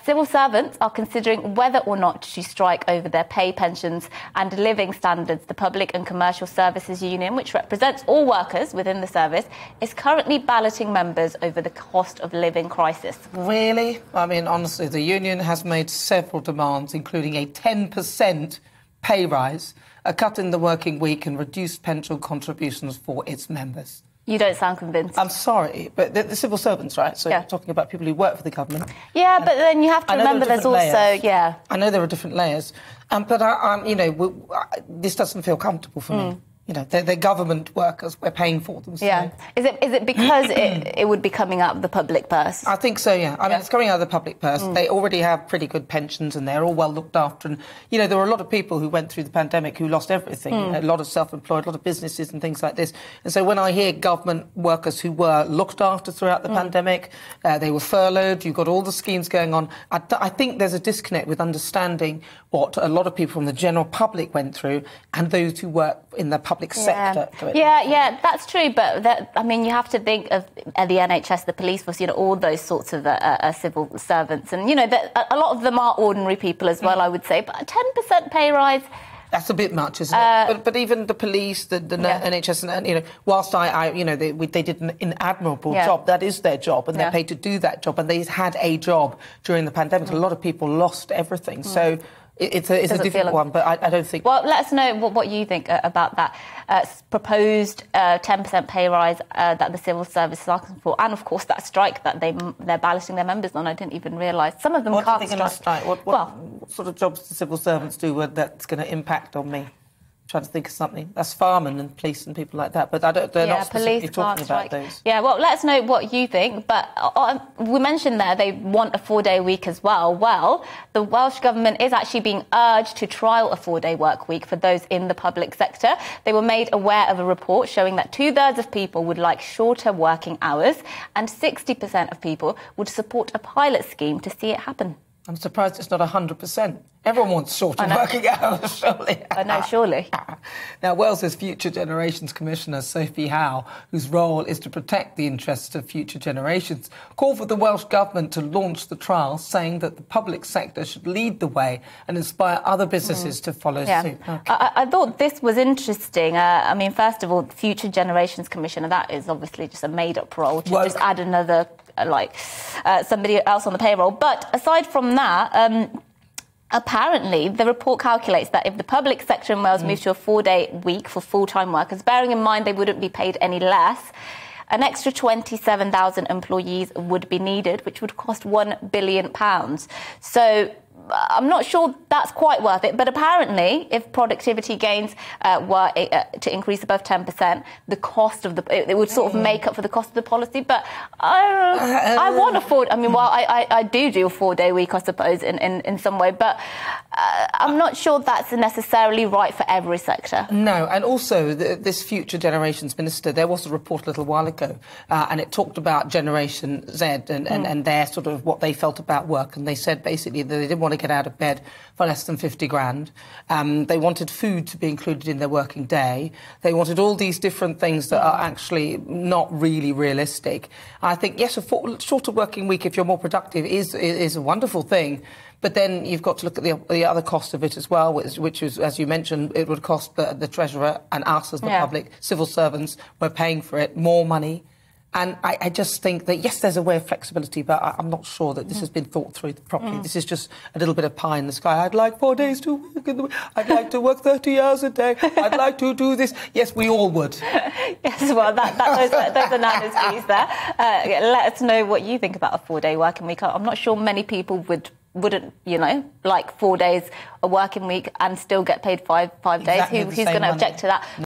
Civil servants are considering whether or not to strike over their pay, pensions and living standards. The Public and Commercial Services Union, which represents all workers within the service, is currently balloting members over the cost of living crisis. Really? I mean, honestly, the union has made several demands, including a 10% pay rise, a cut in the working week and reduced pension contributions for its members. You don't sound convinced. I'm sorry, but the civil servants, right? So you're talking about people who work for the government. Yeah, but then you have to remember there's also, layers. I know there are different layers, but you know, this doesn't feel comfortable for me. You know, they're government workers. We're paying for them. So. Yeah. Is it because it would be coming out of the public purse? I think so, yeah. I mean, it's coming out of the public purse. They already have pretty good pensions and they're all well looked after. And, you know, there were a lot of people who went through the pandemic who lost everything. A lot of self-employed, a lot of businesses and things like this. And so when I hear government workers who were looked after throughout the pandemic, they were furloughed, you've got all the schemes going on, I think there's a disconnect with understanding what a lot of people from the general public went through and those who work in the public sector. Yeah, that's true. But I mean, you have to think of the NHS, the police force, you know, all those sorts of civil servants, and you know, a lot of them are ordinary people as well. I would say, but a 10% pay rise. That's a bit much, isn't it? But even the police, the NHS, and you know, whilst you know, they did an admirable job. That is their job, and they're paid to do that job. And they had a job during the pandemic. A lot of people lost everything. So. It's a difficult one, but I don't think... Well, let us know what you think about that proposed 10% pay rise that the civil service is asking for, and, of course, that strike that they're balloting their members on. I didn't even realise. Some of them can't strike. What sort of jobs do civil servants do that's going to impact on me? I'm trying to think of something. That's firemen and police and people like that, but they're not specifically talking about those. Yeah, well, let us know what you think. But we mentioned there they want a 4-day week as well. Well, the Welsh Government is actually being urged to trial a 4-day work week for those in the public sector. They were made aware of a report showing that 2/3 of people would like shorter working hours and 60% of people would support a pilot scheme to see it happen. I'm surprised it's not 100%. Everyone wants shorter working hours, surely. I know, surely. Now, Wales's Future Generations Commissioner, Sophie Howe, whose role is to protect the interests of future generations, called for the Welsh Government to launch the trial, saying that the public sector should lead the way and inspire other businesses to follow suit. Okay. I thought this was interesting. I mean, first of all, the Future Generations Commissioner, that is obviously just a made-up role to just add another... somebody else on the payroll. But aside from that, apparently the report calculates that if the public sector in Wales moves to a 4-day week for full-time workers, bearing in mind they wouldn't be paid any less, an extra 27,000 employees would be needed, which would cost £1 billion. So I'm not sure that's quite worth it, but apparently if productivity gains were to increase above 10%, the cost of it would sort of make up for the cost of the policy. But I want a 4... I mean, well, I do a 4-day week, I suppose, in some way, but I'm not sure that's necessarily right for every sector. No, and also this Future Generations Minister, there was a report a little while ago, and it talked about Generation Z and their sort of what they felt about work, and they said basically that they didn't want to get out of bed for less than 50 grand. They wanted food to be included in their working day. They wanted all these different things that are actually not really realistic. I think, yes, a shorter working week, if you're more productive, is a wonderful thing. But then you've got to look at the other cost of it as well, which is, as you mentioned, it would cost the Treasurer and us as the public, civil servants, we're paying for it, more money. And I just think that, yes, there's a way of flexibility, but I'm not sure that this has been thought through properly. This is just a little bit of pie in the sky. I'd like 4 days to work in the week. I'd like to work 30 hours a day. I'd like to do this. Yes, we all would. Yes, well, those are Nana's views there. Let us know what you think about a 4-day working week. I'm not sure many people wouldn't, you know, like 4 days a working week and still get paid five days. Who's going to object to that?